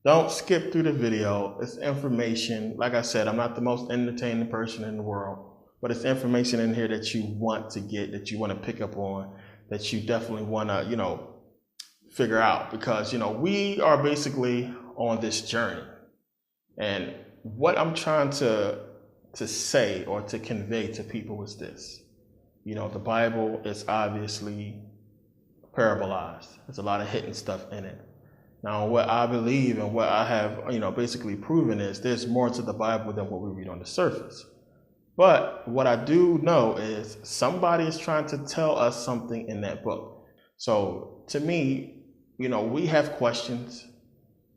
Don't skip through the video. It's information. Like I said, I'm not the most entertaining person in the world, but it's information in here that you want to get, that you want to pick up on, that you definitely want to, figure out, because, we are basically on this journey. And what I'm trying to say or to convey to people is this. The Bible is obviously parabolized. There's a lot of hidden stuff in it. Now, what I believe and what I have, basically proven is there's more to the Bible than what we read on the surface. But what I do know is somebody is trying to tell us something in that book. So to me, we have questions.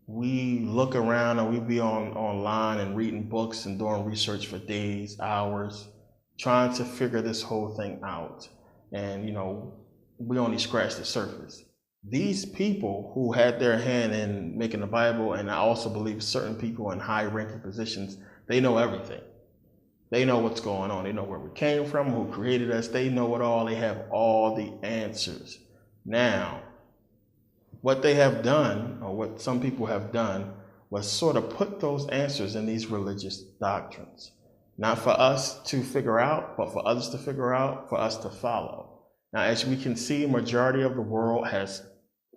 We look around and we be online and reading books and doing research for days, hours, trying to figure this whole thing out. And, we only scratch the surface. These people who had their hand in making the Bible, and I also believe certain people in high-ranking positions, they know everything. They know what's going on. They know where we came from, who created us. They know it all. They have all the answers. Now, what they have done, or what some people have done, was sort of put those answers in these religious doctrines. Not for us to figure out, but for others to figure out, for us to follow. Now, as we can see, majority of the world has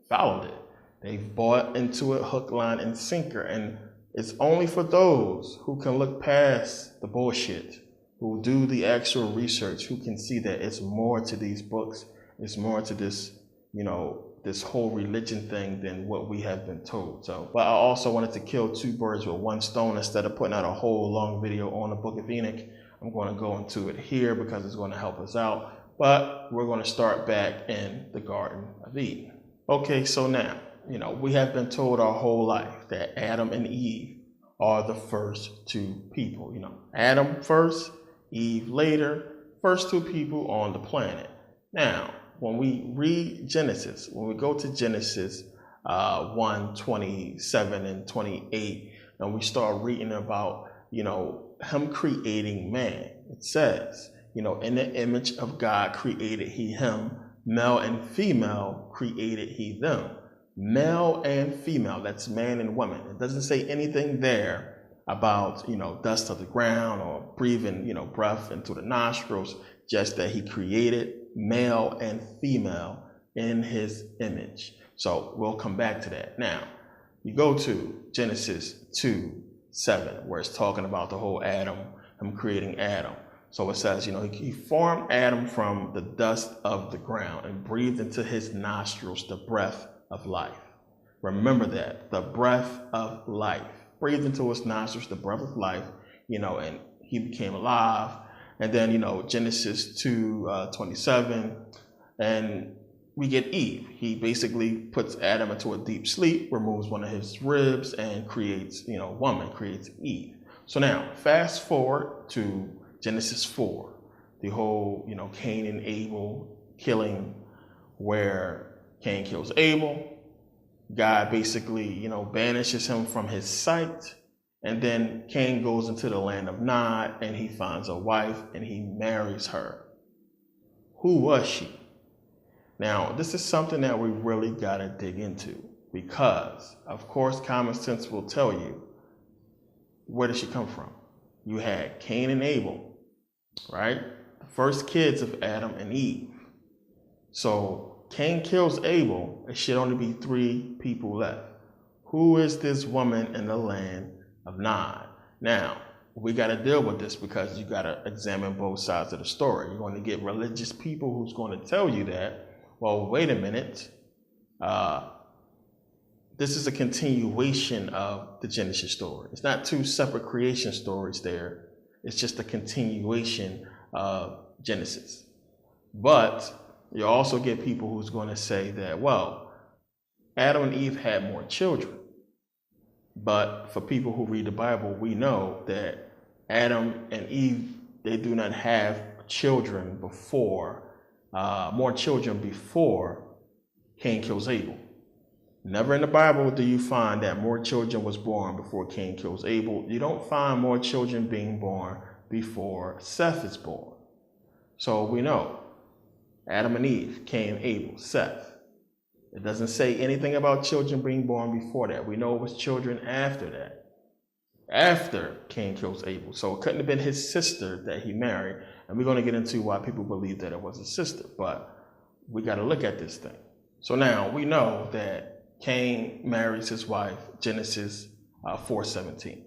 followed it. They've bought into it hook, line, and sinker. And it's only for those who can look past the bullshit, who do the actual research, who can see that it's more to these books, it's more to this, this whole religion thing than what we have been told. So, but I also wanted to kill two birds with one stone. Instead of putting out a whole long video on the book of Enoch, I'm going to go into it here because it's going to help us out. But we're going to start back in the Garden of Eden. Okay, so now, we have been told our whole life that Adam and Eve are the first two people. Adam first, Eve later, first two people on the planet. Now, when we read Genesis, when we go to Genesis 1:27 and 28, and we start reading about, him creating man, it says, in the image of God created he him, male and female created he them. Male and female, that's man and woman. It doesn't say anything there about, dust of the ground or breathing, breath into the nostrils, just that he created male and female in his image. So we'll come back to that. Now, you go to Genesis 2:7, where it's talking about the whole Adam, him creating Adam. So it says, he formed Adam from the dust of the ground and breathed into his nostrils the breath of life. Remember that, the breath of life. Breathed into his nostrils the breath of life, and he became alive. And then, Genesis 2:27, and we get Eve. He basically puts Adam into a deep sleep, removes one of his ribs, and creates, woman, creates Eve. So now, fast forward to Genesis 4, the whole, Cain and Abel killing, where Cain kills Abel. God basically, banishes him from his sight. And then Cain goes into the land of Nod and he finds a wife and he marries her. Who was she? Now, this is something that we really got to dig into because, of course, common sense will tell you, where did she come from? You had Cain and Abel, right? The first kids of Adam and Eve. So Cain kills Abel. It should only be 3 people left. Who is this woman in the land of Nod? Now, we got to deal with this because you got to examine both sides of the story. You're going to get religious people who's going to tell you that, well, wait a minute. This is a continuation of the Genesis story. It's not 2 separate creation stories there. It's just a continuation of Genesis. But you also get people who's going to say that, well, Adam and Eve had more children. But for people who read the Bible, we know that Adam and Eve, they do not have children before, more children before Cain kills Abel. Never in the Bible do you find that more children was born before Cain kills Abel. You don't find more children being born before Seth is born. So we know Adam and Eve, Cain, Abel, Seth. It doesn't say anything about children being born before that. We know it was children after that, after Cain kills Abel. So it couldn't have been his sister that he married. And we're going to get into why people believe that it was his sister. But we got to look at this thing. So now we know that Cain marries his wife, Genesis 4:17.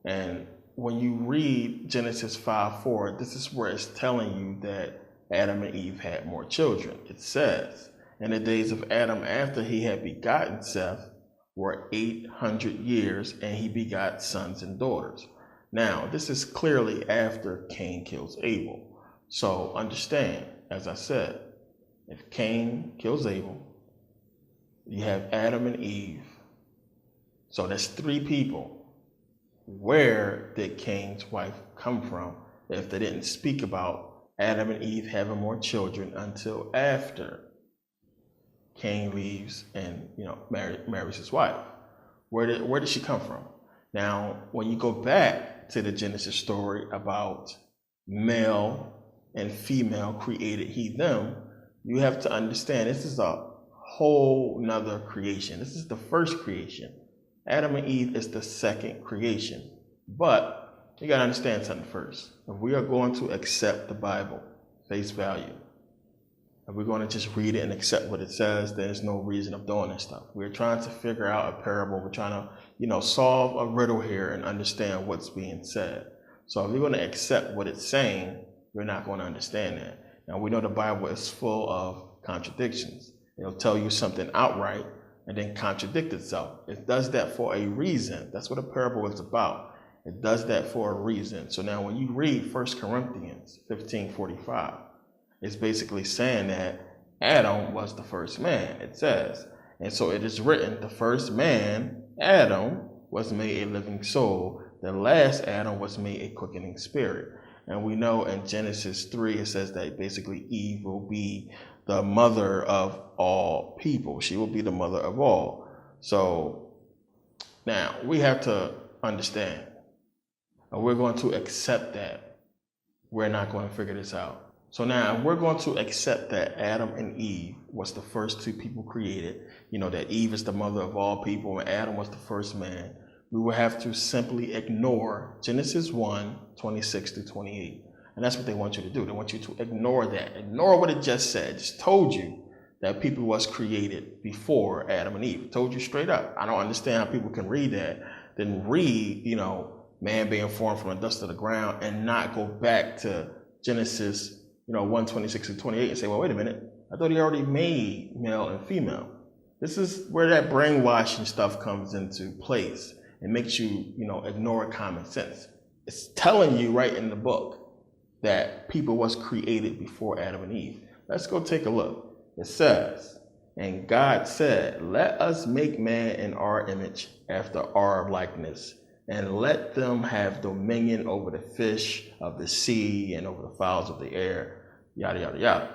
And when you read Genesis 5:4, this is where it's telling you that Adam and Eve had more children. It says, in the days of Adam after he had begotten Seth were 800 years, and he begot sons and daughters. Now, this is clearly after Cain kills Abel. So understand, as I said, if Cain kills Abel, you have Adam and Eve. So that's 3 people. Where did Cain's wife come from if they didn't speak about Adam and Eve having more children until after Cain leaves and marries his wife? Where did she come from? Now, when you go back to the Genesis story about male and female created he them, you have to understand this is a whole nother creation. This is the first creation. Adam and Eve is the second creation. But you got to understand something first. If we are going to accept the Bible, face value, if we're going to just read it and accept what it says, there's no reason of doing this stuff. We're trying to figure out a parable. We're trying to, solve a riddle here and understand what's being said. So if you're going to accept what it's saying, we're not going to understand that. Now, we know the Bible is full of contradictions. It'll tell you something outright and then contradict itself. It does that for a reason. That's what a parable is about. It does that for a reason. So now when you read 1 Corinthians 15:45, it's basically saying that Adam was the first man, it says. And so it is written, the first man, Adam, was made a living soul. The last Adam was made a quickening spirit. And we know in Genesis 3, it says that basically Eve will be the mother of all people. She will be the mother of all. So now we have to understand, and we're going to accept that. We're not going to figure this out. So now we're going to accept that Adam and Eve was the first 2 people created, that Eve is the mother of all people and Adam was the first man. We will have to simply ignore Genesis 1:26-28. And that's what they want you to do. They want you to ignore that. Ignore what it just said. It just told you that people was created before Adam and Eve. It told you straight up. I don't understand how people can read that, then read, man being formed from the dust of the ground and not go back to Genesis 1:26-28 and say, well, wait a minute. I thought he already made male and female. This is where that brainwashing stuff comes into place. It makes you, ignore common sense. It's telling you right in the book that people was created before Adam and Eve. Let's go take a look. It says, and God said, let us make man in our image after our likeness, and let them have dominion over the fish of the sea and over the fowls of the air, yada, yada, yada.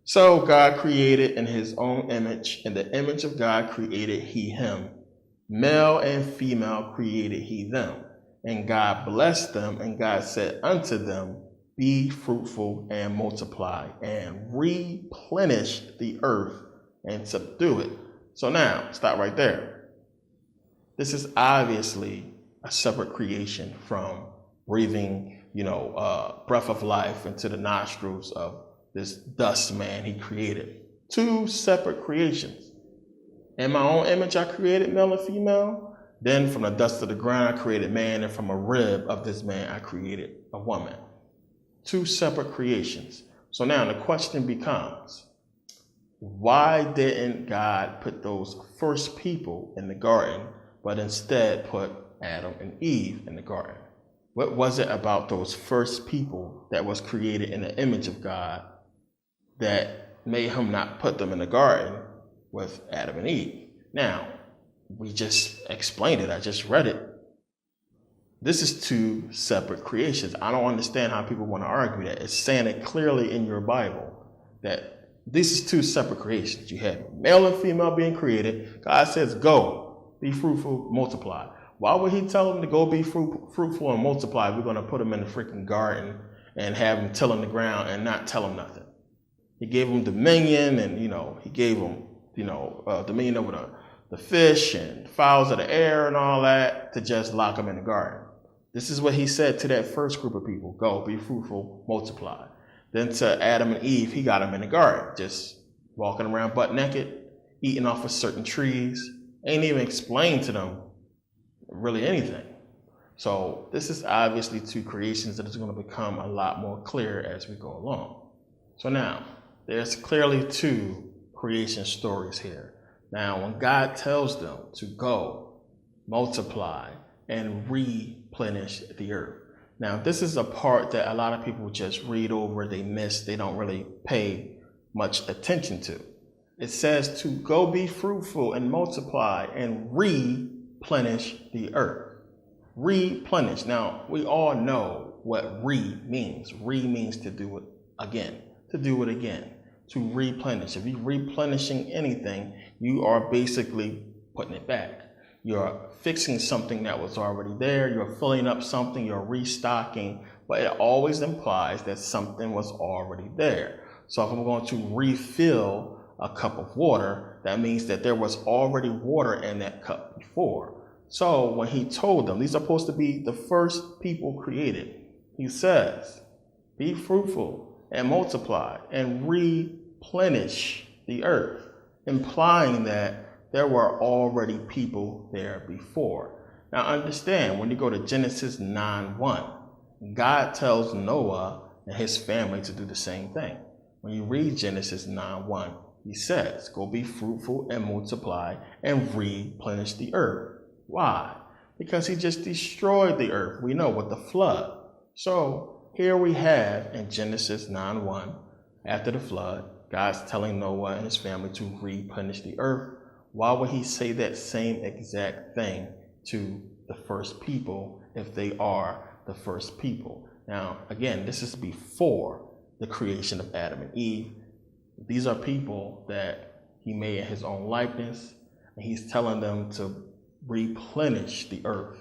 So God created in his own image. In the image of God created he him. Male and female created he them. And God blessed them, and God said unto them, be fruitful and multiply and replenish the earth and subdue it. So now, stop right there. This is obviously a separate creation from breathing, breath of life into the nostrils of this dust man he created. 2 separate creations. In my own image, I created male and female. Then from the dust of the ground, I created man. And from a rib of this man, I created a woman. 2 separate creations. So now the question becomes, why didn't God put those first people in the garden, but instead put Adam and Eve in the garden? What was it about those first people that was created in the image of God that made him not put them in the garden with Adam and Eve? Now, we just explained it. I just read it. This is 2 separate creations. I don't understand how people want to argue that. It's saying it clearly in your Bible that this is 2 separate creations. You had male and female being created. God says, go, be fruitful, multiply. Why would he tell them to go be fruitful and multiply? We're going to put them in the freaking garden and have them tilling the ground and not tell them nothing. He gave them dominion and, he gave them dominion over the fish and fowls of the air and all that, to just lock them in the garden. This is what he said to that first group of people: go, be fruitful, multiply. Then to Adam and Eve, he got them in the garden, just walking around butt naked, eating off of certain trees. Ain't even explained to them really anything. So this is obviously two creations that is going to become a lot more clear as we go along. So now, there's clearly two creation stories here. Now, when God tells them to go, multiply, and replenish the earth. Now, this is a part that a lot of people just read over, they miss, they don't really pay much attention to. It says to go be fruitful and multiply and replenish the earth. Replenish. Now, we all know what means. Means to do it again, to replenish. If you're replenishing anything, you are basically putting it back. You're fixing something that was already there. You're filling up something, you're restocking, but it always implies that something was already there. So if I'm going to refill a cup of water, that means that there was already water in that cup before. So when he told them, these are supposed to be the first people created, he says, be fruitful and multiply and replenish the earth, implying that there were already people there before. Now understand, when you go to Genesis 9:1, God tells Noah and his family to do the same thing. When you read Genesis 9:1, he says, go be fruitful and multiply and replenish the earth. Why? Because he just destroyed the earth, we know, with the flood. So here we have in Genesis 9:1, after the flood, God's telling Noah and his family to replenish the earth. Why would he say that same exact thing to the first people if they are the first people? Now, again, this is before the creation of Adam and Eve. These are people that he made in his own likeness, and he's telling them to replenish the earth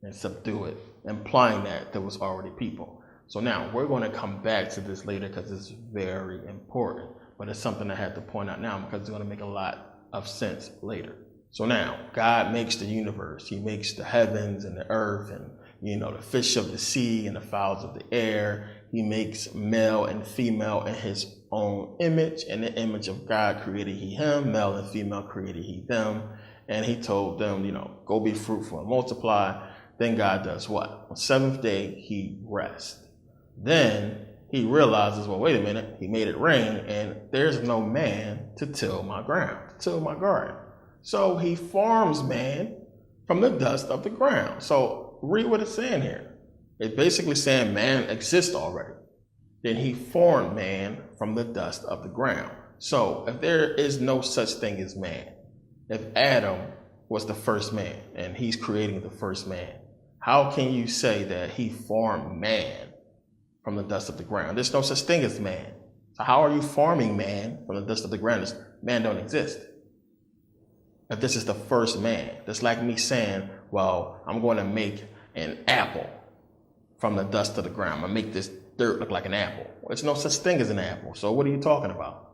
and subdue it, implying that there was already people. So now we're going to come back to this later because it's very important, but it's something I had to point out now because it's going to make a lot of sense later. So now God makes the universe. He makes the heavens and the earth and the fish of the sea and the fowls of the air. He makes male and female in his own image. In the image of God created he him, male and female created he them. And he told them, go be fruitful and multiply. Then God does what? On the seventh day, he rests. Then he realizes, well, wait a minute, he made it rain and there's no man to till my ground, to till my garden. So he forms man from the dust of the ground. So read what it's saying here. It's basically saying man exists already. Then he formed man from the dust of the ground. So if there is no such thing as man, if Adam was the first man and he's creating the first man, how can you say that he formed man from the dust of the ground? There's no such thing as man. So how are you forming man from the dust of the ground? Man don't exist. If this is the first man, that's like me saying, well, I'm going to make an apple from the dust of the ground. I'm going to make this dirt look like an apple. Well, there's no such thing as an apple. So what are you talking about?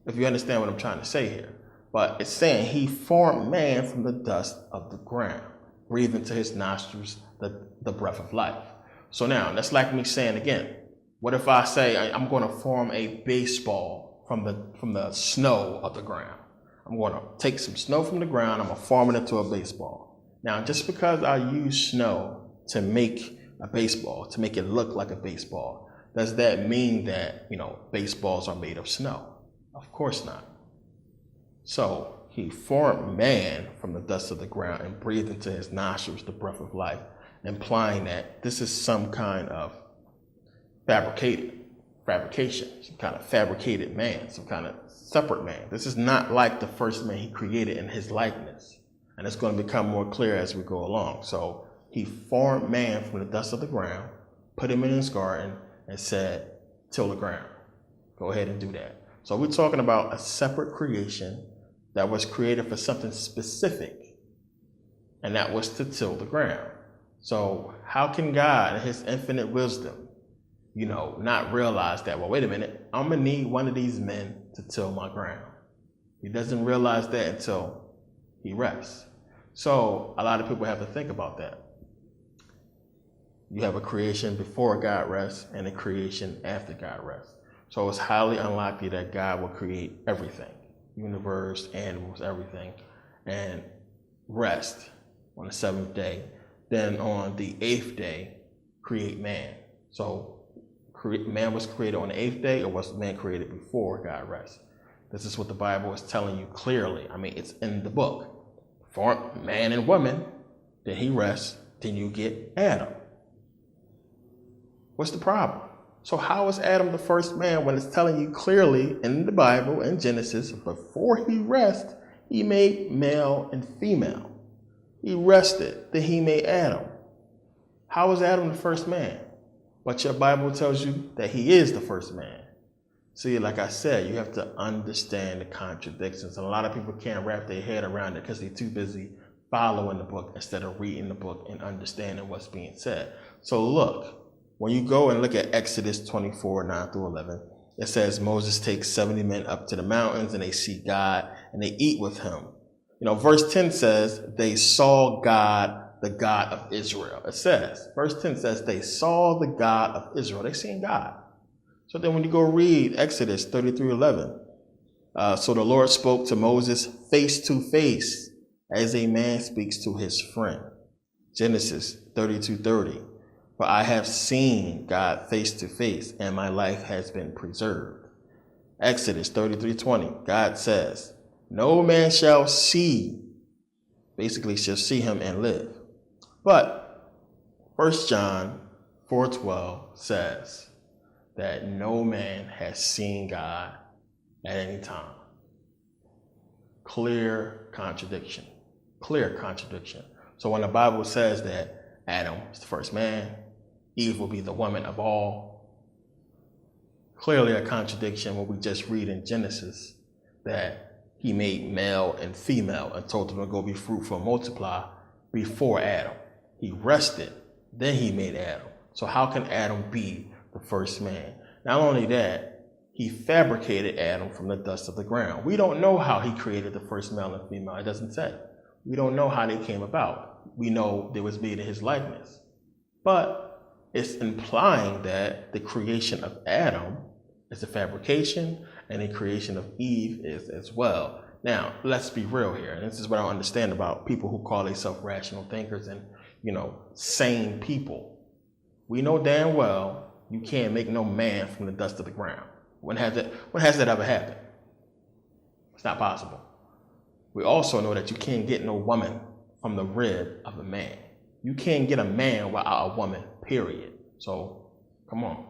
If you understand what I'm trying to say here. But it's saying he formed man from the dust of the ground, breathed into his nostrils the breath of life. So now, that's like me saying again, what if I say I'm going to form a baseball from the snow of the ground? I'm going to take some snow from the ground, I'm going to form it into a baseball. Now, just because I use snow to make a baseball, to make it look like a baseball, does that mean that, baseballs are made of snow? Of course not. So he formed man from the dust of the ground and breathed into his nostrils the breath of life, implying that this is some kind of fabrication, some kind of fabricated man, some kind of separate man. This is not like the first man he created in his likeness. And it's going to become more clear as we go along. So he formed man from the dust of the ground, put him in his garden, and said, till the ground. Go ahead and do that. So we're talking about a separate creation that was created for something specific, and that was to till the ground. So how can God, in his infinite wisdom, not realize that, well, wait a minute, I'm going to need one of these men to till my ground. He doesn't realize that until he rests. So a lot of people have to think about that. You have a creation before God rests and a creation after God rests. So it's highly unlikely that God will create everything, universe, animals, everything, and rest on the seventh day. Then on the eighth day, create man. So man was created on the eighth day, or was man created before God rests? This is what the Bible is telling you clearly. I mean, it's in the book. For man and woman, then he rests, then you get Adam. What's the problem? So how is Adam the first man when it's telling you clearly in the Bible, in Genesis, before he rests, he made male and female. He rested, then he made Adam. How is Adam the first man? But your Bible tells you that he is the first man. See, like I said, you have to understand the contradictions. And a lot of people can't wrap their head around it because they're too busy following the book instead of reading the book and understanding what's being said. So look, when you go and look at Exodus 24, 9 through 11, it says Moses takes 70 men up to the mountains and they see God and they eat with him. You know, verse 10 says they saw God, the God of Israel. It says, verse 10 says they saw the God of Israel. They seen God. So then when you go read Exodus 33:11, so the Lord spoke to Moses face to face as a man speaks to his friend. Genesis 32:30. For I have seen God face to face, and my life has been preserved. Exodus 33:20. God says, no man shall see, basically shall see him and live. But 1 John 4:12 says that no man has seen God at any time. Clear contradiction. Clear contradiction. So when the Bible says that Adam is the first man, Eve will be the woman of all, clearly a contradiction when we just read in Genesis that he made male and female and told them to go be fruitful and multiply before Adam. He rested, then he made Adam. So how can Adam be the first man? Not only that, he fabricated Adam from the dust of the ground. We don't know how he created the first male and female. It doesn't say. We don't know how they came about. We know they was made in his likeness. But it's implying that the creation of Adam is a fabrication and the creation of Eve is as well. Now, let's be real here. And this is what I understand about people who call themselves rational thinkers and, sane people. We know damn well you can't make no man from the dust of the ground. When has that ever happened? It's not possible. We also know that you can't get no woman from the rib of a man. You can't get a man without a woman, period. So, come on.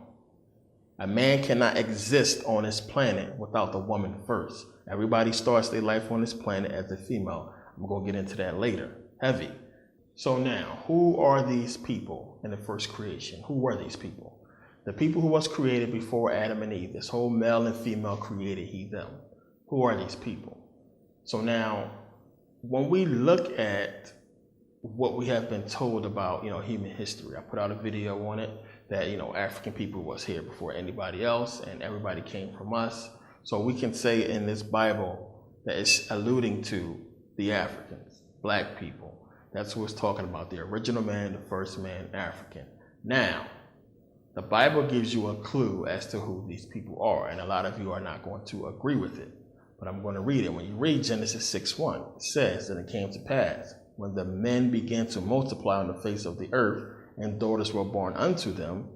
A man cannot exist on this planet without the woman first. Everybody starts their life on this planet as a female. I'm going to get into that later. Heavy. So now, who are these people in the first creation? Who were these people? The people who was created before Adam and Eve. This whole male and female created he, them. Who are these people? So now, when we look at what we have been told about, human history, I put out a video on it that, African people was here before anybody else and everybody came from us. So we can say in this Bible that it's alluding to the Africans, black people. That's what it's talking about, the original man, the first man, African. Now, the Bible gives you a clue as to who these people are, and a lot of you are not going to agree with it. But I'm going to read it. When you read Genesis 6:1, it says that it came to pass, when the men began to multiply on the face of the earth, and daughters were born unto them,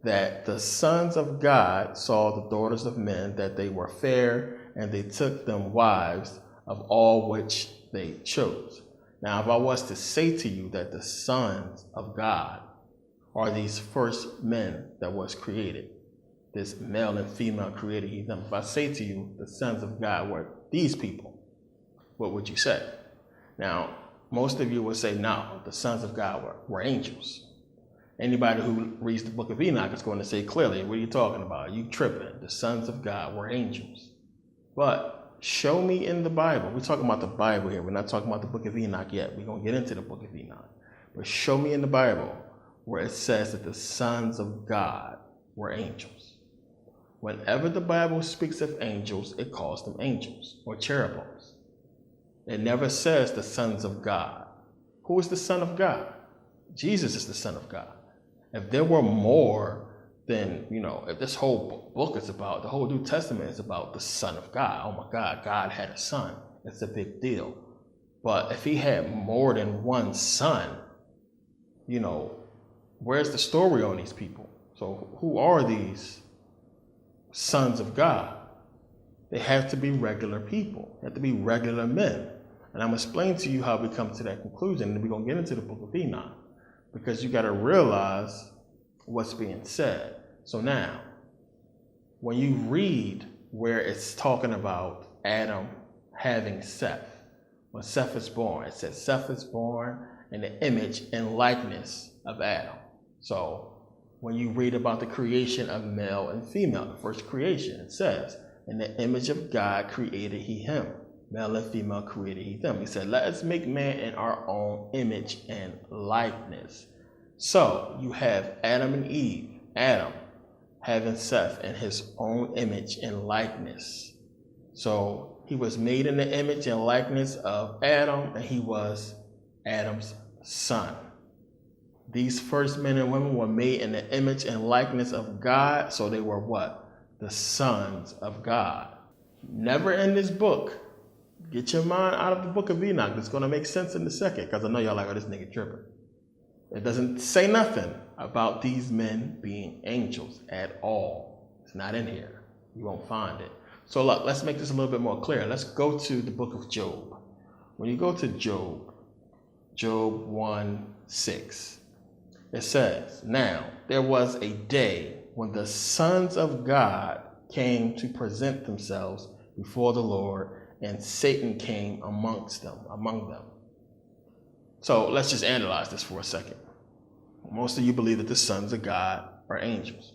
that the sons of God saw the daughters of men, that they were fair, and they took them wives of all which they chose. Now, if I was to say to you that the sons of God are these first men that was created, this male and female created he, them. If I say to you the sons of God were these people, what would you say? Now, most of you would say, no, the sons of God were angels. Anybody who reads the book of Enoch is going to say clearly, what are you talking about? You tripping. The sons of God were angels. But show me in the Bible. We're talking about the Bible here. We're not talking about the book of Enoch yet. We're going to get into the book of Enoch. But show me in the Bible where it says that the sons of God were angels. Whenever the Bible speaks of angels, it calls them angels or cherubims. It never says the sons of God. Who is the Son of God? Jesus is the Son of God. If there were more, then, if this whole book is about, the whole New Testament is about the Son of God. Oh my God, God had a son. It's a big deal. But if he had more than one son, where's the story on these people? So who are these sons of God? They have to be regular people. They have to be regular men. And I'm going to explain to you how we come to that conclusion. And we're going to get into the book of Enoch, because you got to realize what's being said. So now, when you read where it's talking about Adam having Seth, when Seth is born, it says Seth is born in the image and likeness of Adam. So when you read about the creation of male and female, the first creation, it says, in the image of God created he him. Male and female created he them. He said, let us make man in our own image and likeness. So you have Adam and Eve. Adam having Seth in his own image and likeness. So he was made in the image and likeness of Adam, and he was Adam's son. These first men and women were made in the image and likeness of God, so they were what? The sons of God. Never in this book, get your mind out of the book of Enoch. It's going to make sense in a second, because I know y'all like, oh, this nigga tripping. It doesn't say nothing about these men being angels at all. It's not in here. You won't find it. So look, let's make this a little bit more clear. Let's go to the book of Job. When you go to Job 1:6, it says, now there was a day when the sons of God came to present themselves before the Lord, and Satan came among them. So let's just analyze this for a second. Most of you believe that the sons of God are angels.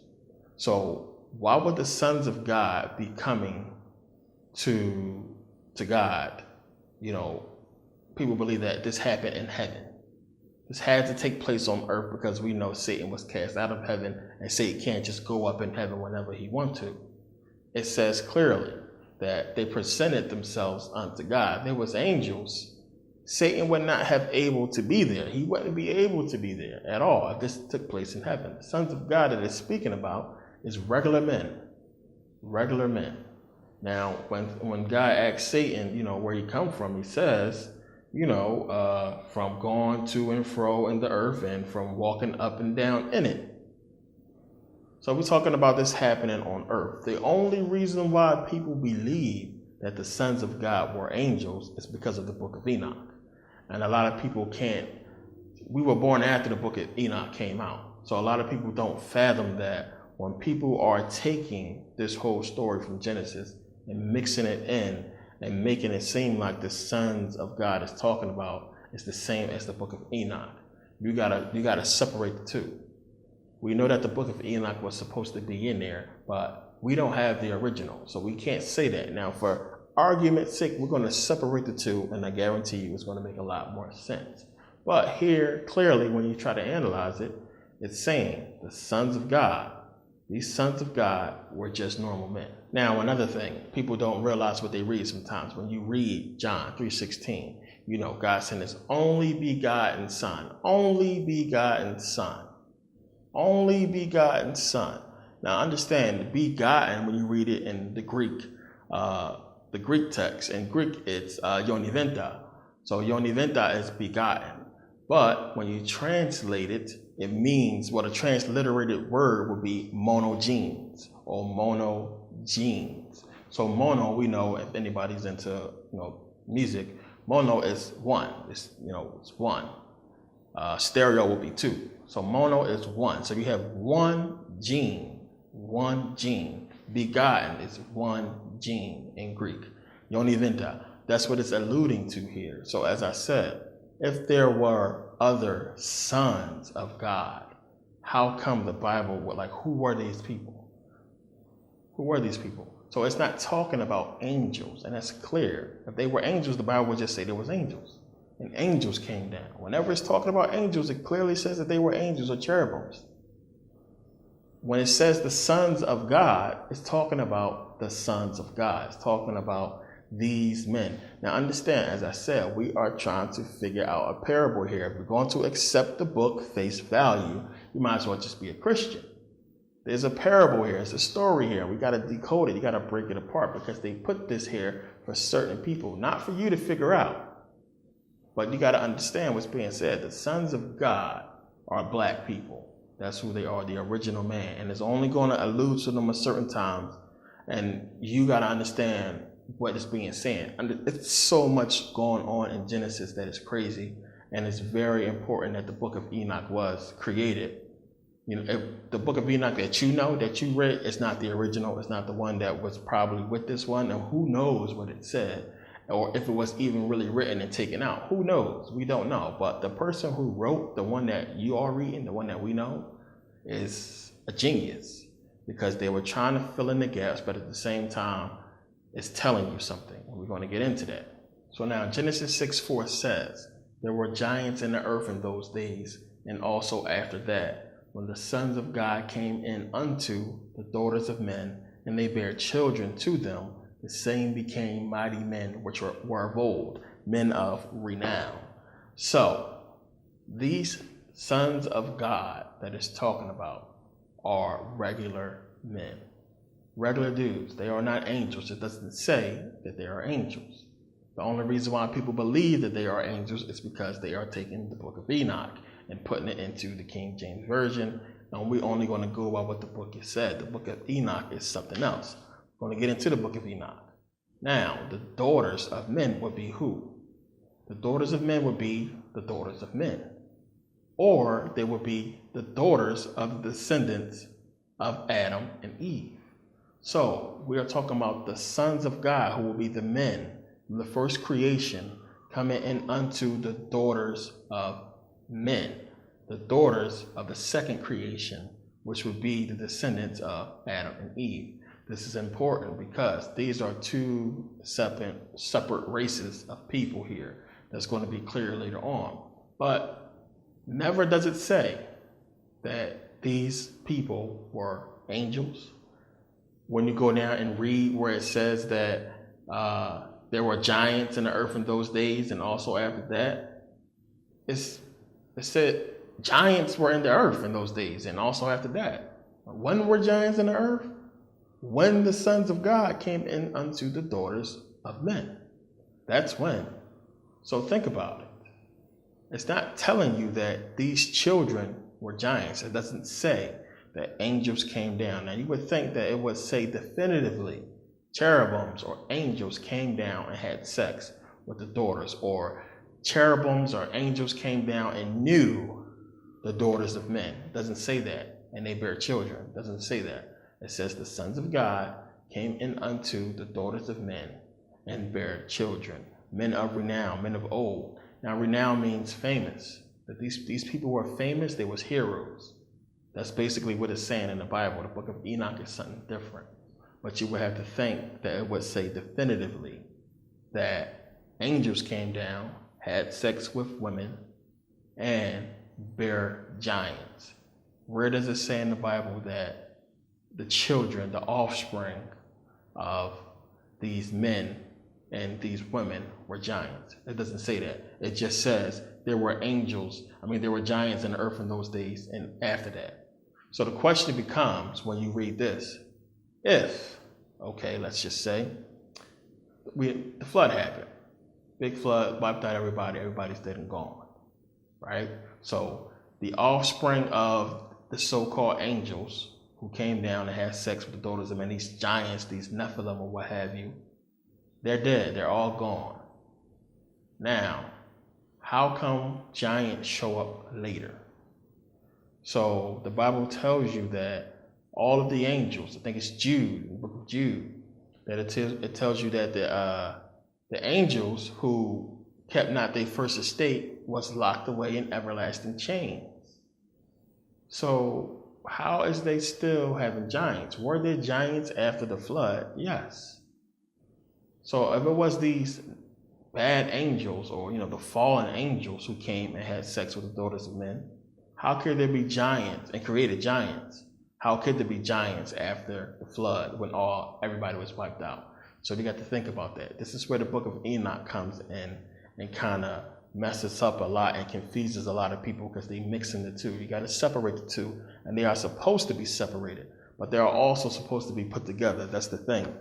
So why would the sons of God be coming to God? People believe that this happened in heaven. This had to take place on earth, because we know Satan was cast out of heaven, and Satan can't just go up in heaven whenever he wants to. It says clearly that they presented themselves unto God. There was angels. Satan would not have able to be there. He wouldn't be able to be there at all if this took place in heaven. The sons of God that it's speaking about is regular men. Regular men. Now, when God asks Satan, where he come from, he says, from going to and fro in the earth and from walking up and down in it. So we're talking about this happening on earth. The only reason why people believe that the sons of God were angels is because of the book of Enoch. And a lot of people we were born after the book of Enoch came out. So a lot of people don't fathom that when people are taking this whole story from Genesis and mixing it in and making it seem like the sons of God is talking about is the same as the book of Enoch. You gotta separate the two. We know that the book of Enoch was supposed to be in there, but we don't have the original, so we can't say that. Now, for argument's sake, we're going to separate the two, and I guarantee you it's going to make a lot more sense. But here, clearly, when you try to analyze it, it's saying the sons of God, these sons of God were just normal men. Now, another thing, people don't realize what they read sometimes. When you read John 3:16, God sent his only begotten son, only begotten son, only begotten son. Now, understand, begotten, when you read it in the Greek text, in Greek, it's yoniventa. So yoniventa is begotten. But when you translate it, it means, a transliterated word would be monogenes or monogenes. So mono, we know, if anybody's into music, mono is one. It's one. Stereo would be two. So mono is one. So you have one gene. Begotten is one gene in Greek. Yoniventa. That's what it's alluding to here. So as I said, if there were other sons of God, how come the Bible who were these people? Who were these people? So it's not talking about angels, and that's clear. If they were angels, the Bible would just say there was angels. And angels came down. Whenever it's talking about angels, it clearly says that they were angels or cherubims. when it says the sons of God, it's talking about the sons of God. It's talking about these men. Now understand, as I said, we are trying to figure out a parable here. If we're going to accept the book face value, you might as well just be a Christian. There's a parable here. It's a story here. We got to decode it. You got to break it apart, because they put this here for certain people, not for you to figure out. But you got to understand what's being said. The sons of God are black people. That's who they are, the original man. And it's only going to allude to them at certain times. And you got to understand what is being said. It's so much going on in Genesis that is crazy. And it's very important that the book of Enoch was created. You know, if the book of Enoch that you know, that you read, it's not the original. It's not the one that was probably with this one. And who knows what it said, or if it was even really written and taken out. Who knows? We don't know. But the person who wrote the one that you are reading, the one that we know, is a genius, because they were trying to fill in the gaps, but at the same time, it's telling you something. And we're going to get into that. So now Genesis 6:4 says, there were giants in the earth in those days, and also after that, when the sons of God came in unto the daughters of men, and they bare children to them, the same became mighty men which were of old, men of renown. So these sons of God that it's talking about are regular men, regular dudes. They are not angels. It doesn't say that they are angels. The only reason why people believe that they are angels is because they are taking the book of Enoch and putting it into the King James Version. And we're only going to go by what the book has said. The book of Enoch is something else. We're going to get into the book of Enoch. Now, the daughters of men would be who? The daughters of men would be the daughters of men. Or they would be the daughters of the descendants of Adam and Eve. So we are talking about the sons of God, who will be the men from the first creation, coming in unto the daughters of men, the daughters of the second creation, which would be the descendants of Adam and Eve. This is important because these are two separate races of people here. That's going to be clear later on. But never does it say that these people were angels. When you go down and read where it says that there were giants in the earth in those days, and also after that, it said giants were in the earth in those days, and also after that. When were giants in the earth? When the sons of God came in unto the daughters of men. That's when. So think about it. It's not telling you that these children were giants. It doesn't say that angels came down. Now you would think that it would say definitively cherubims or angels came down and had sex with the daughters, or cherubims or angels came down and knew the daughters of men. It doesn't say that. And they bear children. It doesn't say that. It says the sons of God came in unto the daughters of men and bare children, men of renown, men of old. Now renown means famous. That these people were famous. They was heroes. That's basically what it's saying in the Bible. The book of Enoch is something different. But you would have to think that it would say definitively that angels came down, had sex with women, and bare giants. Where does it say in the Bible that the children, the offspring of these men and these women were giants? It doesn't say that. It just says there were there were giants in the earth in those days and after that. So the question becomes, when you read this, if, okay, let's just say, the flood happened. Big flood, wiped out everybody, everybody's dead and gone, right? So the offspring of the so-called angels who came down and had sex with the daughters of men, these giants, these Nephilim or what have you, they're dead, they're all gone. Now, how come giants show up later? So the Bible tells you that all of the angels, I think it's Jude, the book of Jude, that it tells you that the angels who kept not their first estate was locked away in everlasting chains. So how is they still having giants? Were there giants after the flood? Yes. So if it was these bad angels, or the fallen angels who came and had sex with the daughters of men, how could there be giants and created giants? How could there be giants after the flood when everybody was wiped out? So you got to think about that. This is where the book of Enoch comes in and kind of messes up a lot and confuses a lot of people because they mix in the two. You got to separate the two, and they are supposed to be separated, but they are also supposed to be put together. That's the thing.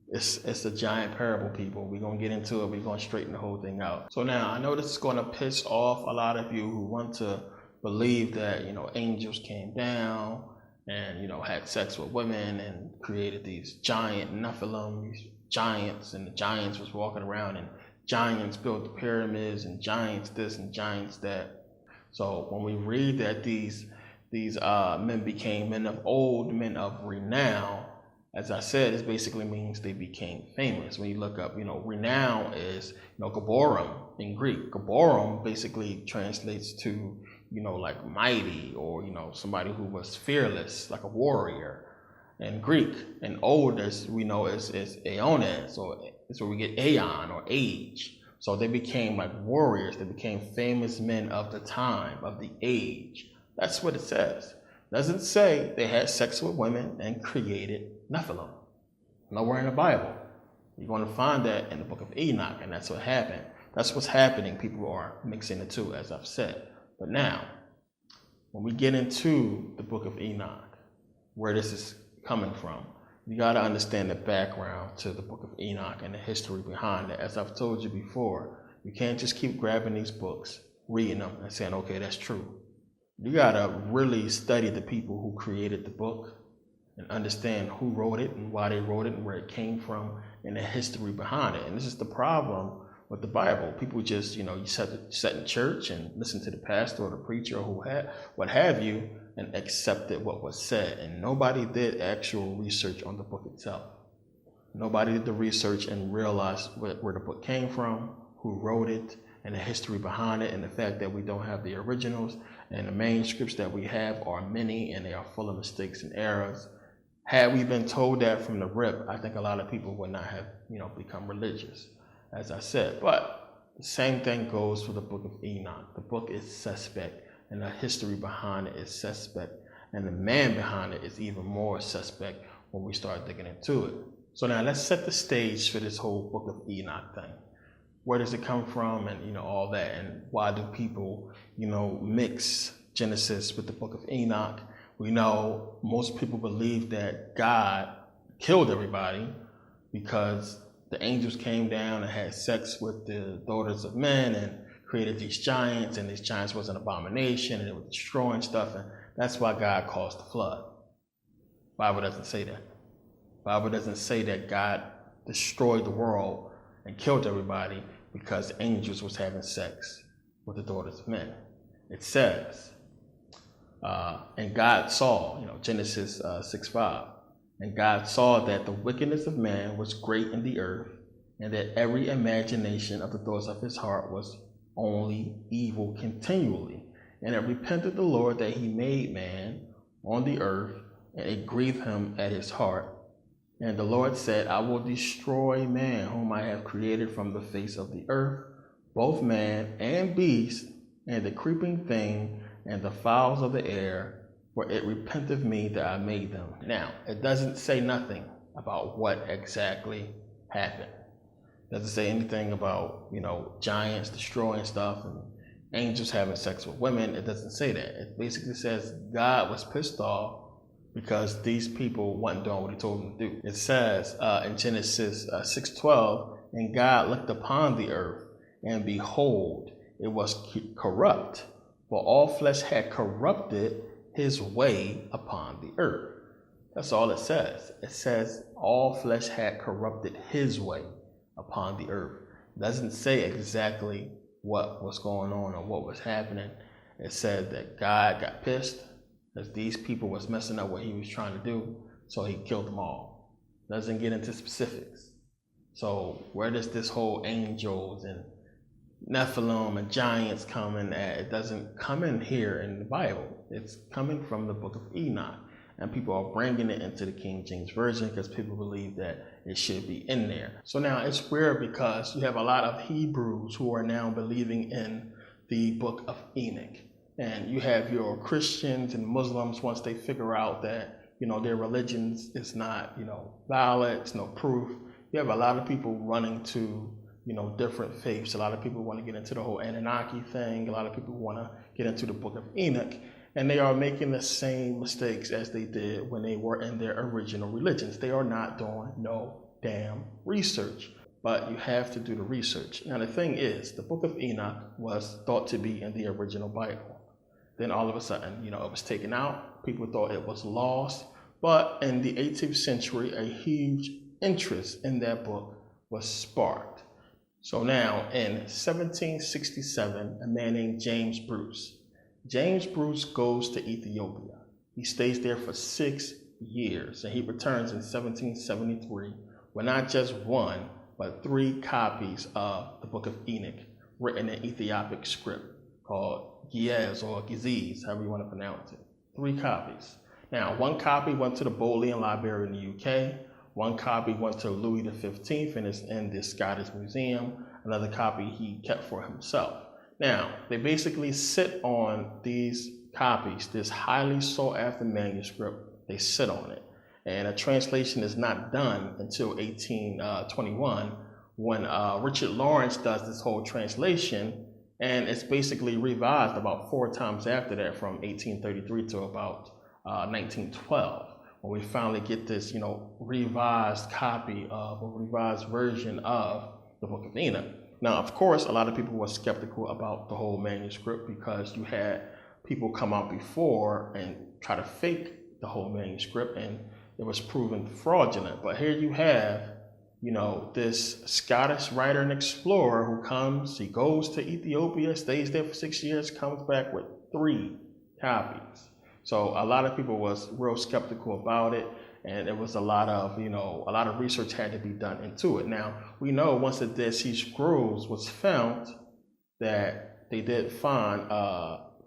It's a giant parable, people. We're going to get into it. We're going to straighten the whole thing out. So now, I know this is going to piss off a lot of you who want to believe that, angels came down and, had sex with women and created these giant Nephilim, these giants, and the giants was walking around, and giants built the pyramids, and giants this and giants that. So when we read that these men became men of old, men of renown, as I said, it basically means they became famous. When you look up, renown is, gaborum in Greek. Gaborum basically translates to, like mighty, or, somebody who was fearless, like a warrior in Greek. And old, as we know, is aeones, or it's where we get aeon, or age. So they became like warriors. They became famous men of the time, of the age. That's what it says. It doesn't say they had sex with women and created Nephilim. Nowhere in the Bible. You're going to find that in the book of Enoch, and that's what happened. That's what's happening. People are mixing the two, as I've said. But now, when we get into the book of Enoch, where this is coming from, you got to understand the background to the book of Enoch and the history behind it. As I've told you before, you can't just keep grabbing these books, reading them, and saying, okay, that's true. You got to really study the people who created the book and understand who wrote it and why they wrote it and where it came from and the history behind it. And this is the problem with the Bible. People just, you sit in church and listen to the pastor or the preacher or what have you, and accepted what was said. And nobody did actual research on the book itself. Nobody did the research and realized where the book came from, who wrote it, and the history behind it, and the fact that we don't have the originals, and the manuscripts that we have are many, and they are full of mistakes and errors. Had we been told that from the rip, I think a lot of people would not have, become religious, as I said. But the same thing goes for the book of Enoch. The book is suspect, and the history behind it is suspect, and the man behind it is even more suspect when we start digging into it. So now let's set the stage for this whole book of Enoch thing. Where does it come from, and all that, and why do people, mix Genesis with the book of Enoch? We know most people believe that God killed everybody because the angels came down and had sex with the daughters of men and created these giants, and these giants was an abomination and it was destroying stuff, and that's why God caused the flood. Bible doesn't say that. Bible doesn't say that God destroyed the world and killed everybody because angels was having sex with the daughters of men. It says, and God saw, Genesis 6:5, and God saw that the wickedness of man was great in the earth, and that every imagination of the thoughts of his heart was only evil continually. And it repented the Lord that he made man on the earth, and it grieved him at his heart. And the Lord said, I will destroy man whom I have created from the face of the earth, both man and beast, and the creeping thing, and the fowls of the air, for it repenteth me that I made them. Now, it doesn't say nothing about what exactly happened. It doesn't say anything about, giants destroying stuff and angels having sex with women. It doesn't say that. It basically says God was pissed off because these people wasn't doing what he told them to do. It says in Genesis 6:12, and God looked upon the earth, and behold, it was corrupt, for all flesh had corrupted his way upon the earth. That's all it says. It says all flesh had corrupted his way upon the earth. It doesn't say exactly what was going on or what was happening. It said that God got pissed because these people was messing up what he was trying to do, so he killed them all. Doesn't get into specifics. So where does this whole angels and Nephilim and giants come in at? It doesn't come in here in the Bible. It's coming from the book of Enoch. And people are bringing it into the King James Version because people believe that it should be in there. So now it's weird because you have a lot of Hebrews who are now believing in the book of Enoch. And you have your Christians and Muslims, once they figure out that, their religions is not, valid, it's no proof. You have a lot of people running to, different faiths. A lot of people want to get into the whole Anunnaki thing. A lot of people want to get into the Book of Enoch. And they are making the same mistakes as they did when they were in their original religions. They are not doing no damn research. But you have to do the research. Now the thing is, the Book of Enoch was thought to be in the original Bible. Then all of a sudden, it was taken out. People thought it was lost. But in the 18th century, a huge interest in that book was sparked. So now in 1767, a man named James Bruce goes to Ethiopia. He stays there for 6 years, and he returns in 1773 with not just one, but 3 copies of the Book of Enoch written in Ethiopic script called Giez or Giziz, however you want to pronounce it. 3 copies. Now, 1 copy went to the Bodleian Library in the UK, 1 copy went to Louis XV and is in the Scottish Museum, another copy he kept for himself. Now, they basically sit on these copies, this highly sought after manuscript, they sit on it. And a translation is not done until 1821 when Richard Lawrence does this whole translation, and it's basically revised about 4 times after that, from 1833 to about 1912, when we finally get this, revised copy of a revised version of the Book of Enoch. Now, of course, a lot of people were skeptical about the whole manuscript because you had people come out before and try to fake the whole manuscript, and it was proven fraudulent. But here you have, this Scottish writer and explorer who comes, he goes to Ethiopia, stays there for 6 years, comes back with 3 copies. So a lot of people was real skeptical about it, and it was a lot of research had to be done into it. Now, we know once the Dead Sea Scrolls was found that they did find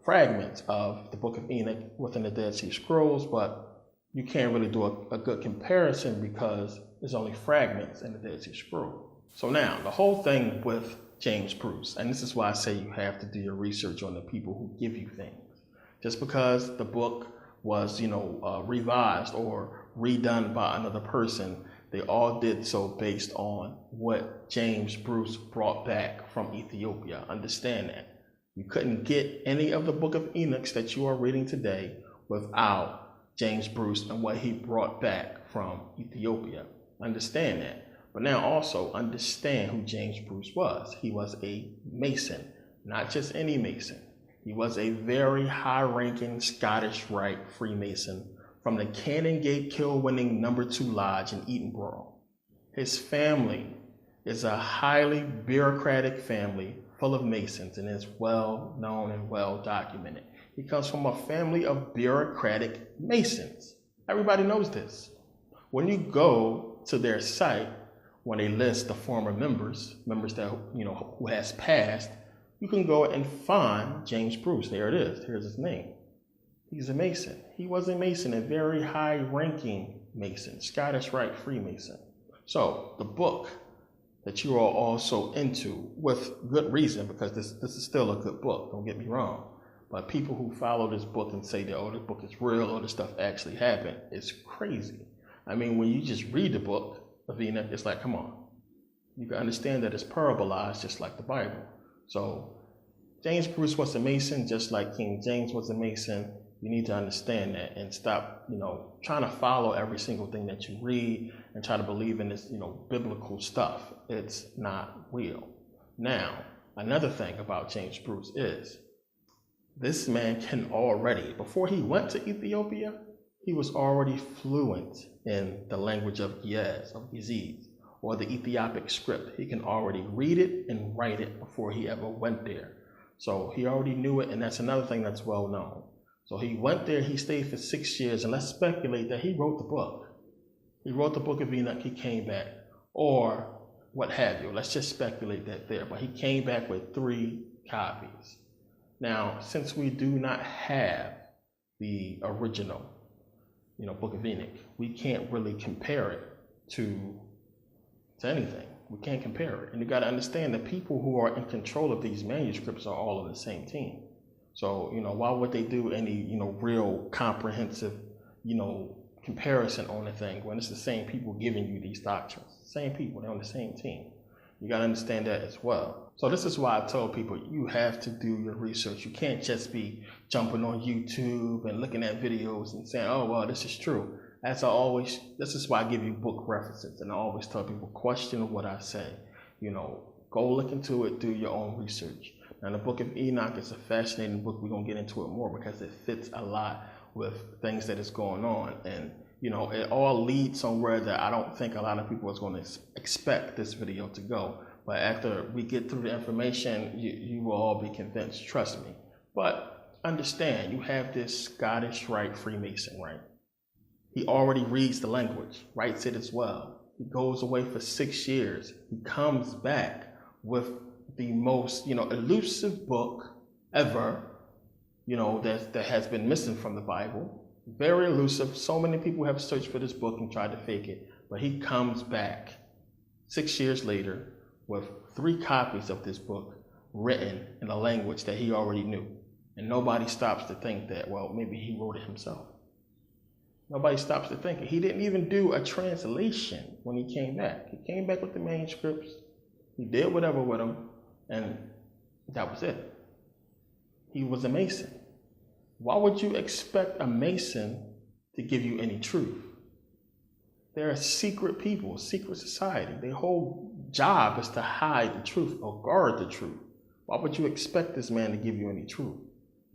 fragments of the Book of Enoch within the Dead Sea Scrolls, but you can't really do a good comparison because there's only fragments in the Dead Sea Scroll. So now, the whole thing with James Bruce, and this is why I say you have to do your research on the people who give you things. Just because the book was, revised or redone by another person, they all did so based on what James Bruce brought back from Ethiopia. Understand that. You couldn't get any of the Book of Enoch that you are reading today without James Bruce and what he brought back from Ethiopia. Understand that. But now also understand who James Bruce was. He was a Mason, not just any Mason. He was a very high-ranking Scottish Rite Freemason from the Canongate Kill-winning No. 2 Lodge in Edinburgh. His family is a highly bureaucratic family full of Masons and is well known and well documented. He comes from a family of bureaucratic Masons. Everybody knows this. When you go to their site, when they list the former members that who has passed, you can go and find James Bruce. There it is. Here's his name. He's a Mason. He was a Mason, a very high-ranking Mason, Scottish Rite Freemason. So the book that you are also into, with good reason, because this is still a good book, don't get me wrong. But people who follow this book and say that, this book is real, or this stuff actually happened, it's crazy. I mean, when you just read the book of Enoch, it's like, come on. You can understand that it's parabolized just like the Bible. So James Bruce was a Mason, just like King James was a Mason. You need to understand that and stop, trying to follow every single thing that you read and try to believe in this, biblical stuff. It's not real. Now, another thing about James Bruce is this man can already, before he went to Ethiopia, he was already fluent in the language of Giziz, or the Ethiopic script. He can already read it and write it before he ever went there. So he already knew it, and that's another thing that's well known. So he went there, he stayed for 6 years, and let's speculate that he wrote the book. He wrote the Book of Enoch, he came back, or what have you. Let's just speculate that there. But he came back with 3 copies. Now, since we do not have the original, Book of Enoch, we can't really compare it to anything. We can't compare it. And you got to understand the people who are in control of these manuscripts are all on the same team. So, why would they do any, real comprehensive, comparison on the thing when it's the same people giving you these doctrines. Same people, they're on the same team. You got to understand that as well. So this is why I told people you have to do your research. You can't just be jumping on YouTube and looking at videos and saying, oh, well, this is true. This is why I give you book references. And I always tell people, question what I say. Go look into it, do your own research. Now, the book of Enoch is a fascinating book. We're going to get into it more because it fits a lot with things that is going on. And, it all leads somewhere that I don't think a lot of people is going to expect this video to go. But after we get through the information, you will all be convinced, trust me. But understand, you have this Scottish Rite Freemason, right? He already reads the language, writes it as well. He goes away for 6 years. He comes back with the most, elusive book ever, that has been missing from the Bible. Very elusive. So many people have searched for this book and tried to fake it. But he comes back 6 years later with 3 copies of this book written in a language that he already knew. And nobody stops to think that, well, maybe he wrote it himself. Nobody stops to think it. He didn't even do a translation when he came back. He came back with the manuscripts. He did whatever with them, and that was it. He was a Mason. Why would you expect a Mason to give you any truth? They're secret people, secret society. Their whole job is to hide the truth or guard the truth. Why would you expect this man to give you any truth?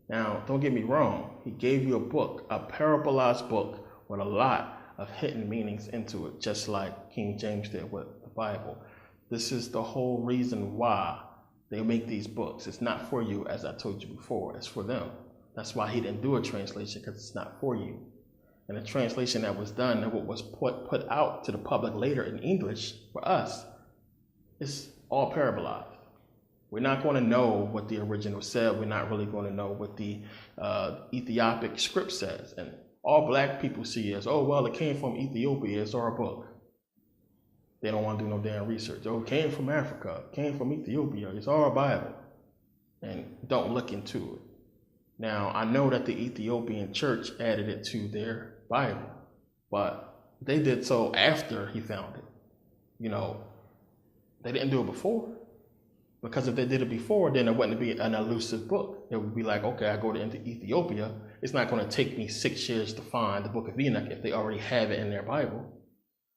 Now, don't get me wrong. He gave you a book, a parabolized book with a lot of hidden meanings into it, just like King James did with the Bible. This is the whole reason why they make these books. It's not for you, as I told you before. It's for them. That's why he didn't do a translation, because it's not for you. And the translation that was done and what was put out to the public later in English for us is all parabolized. We're not going to know what the original said. We're not really going to know what the Ethiopic script says. And all black people see is, oh, well, it came from Ethiopia. It's our book. They don't want to do no damn research. Oh, it came from Africa. It came from Ethiopia. It's our Bible. And don't look into it. Now, I know that the Ethiopian church added it to their Bible, but they did so after he found it. They didn't do it before. Because if they did it before, then it wouldn't be an elusive book. It would be like, okay, I go to Ethiopia. It's not going to take me 6 years to find the book of Enoch if they already have it in their Bible.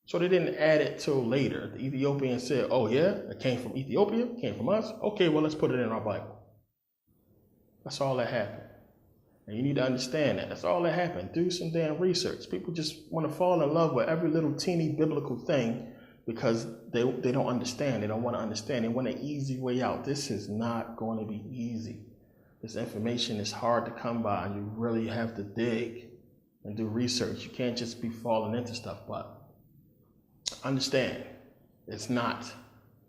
So they didn't add it till later. The Ethiopians said, oh yeah, it came from Ethiopia, it came from us. Okay, well, let's put it in our Bible. That's all that happened. And you need to understand that. That's all that happened. Do some damn research. People just want to fall in love with every little teeny biblical thing because they don't understand. They don't want to understand. They want an easy way out. This is not going to be easy. This information is hard to come by, and you really have to dig and do research. You can't just be falling into stuff. But understand, it's not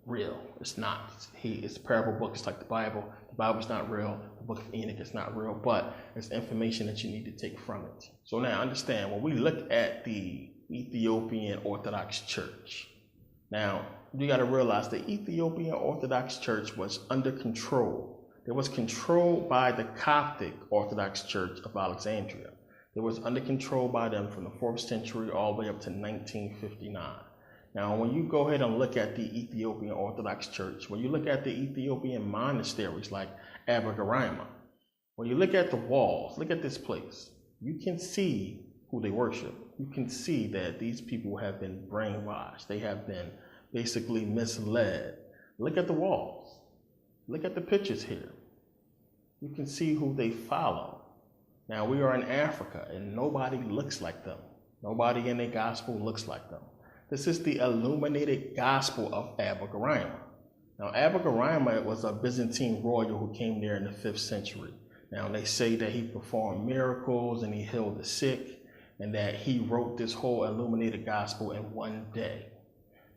real. It's not. It's a parable book. It's like the Bible. The Bible's not real. The book of Enoch is not real, but it's information that you need to take from it. So now understand, when we look at the Ethiopian Orthodox Church, now you got to realize the Ethiopian Orthodox Church was under control. It was controlled by the Coptic Orthodox Church of Alexandria. It was under control by them from the 4th century all the way up to 1959. Now, when you go ahead and look at the Ethiopian Orthodox Church, when you look at the Ethiopian monasteries like Abagarima, when you look at the walls, look at this place, you can see who they worship. You can see that these people have been brainwashed. They have been basically misled. Look at the walls. Look at the pictures here. You can see who they follow. Now, we are in Africa, and nobody looks like them. Nobody in their gospel looks like them. This is the illuminated gospel of Abagarima. Now, Abagarima was a Byzantine royal who came there in the 5th century. Now, they say that he performed miracles and he healed the sick, and that he wrote this whole illuminated gospel in one day.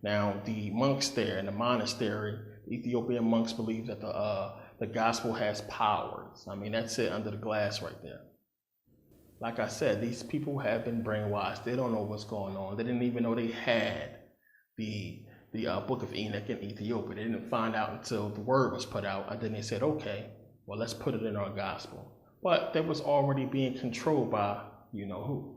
Now, the monks there in the monastery, the Ethiopian monks believe that the gospel has powers. I mean, that's it under the glass right there. Like I said, these people have been brainwashed. They don't know what's going on. They didn't even know they had the book of Enoch in Ethiopia. They didn't find out until the word was put out, and then they said, okay, well, let's put it in our gospel. But that was already being controlled by you know who.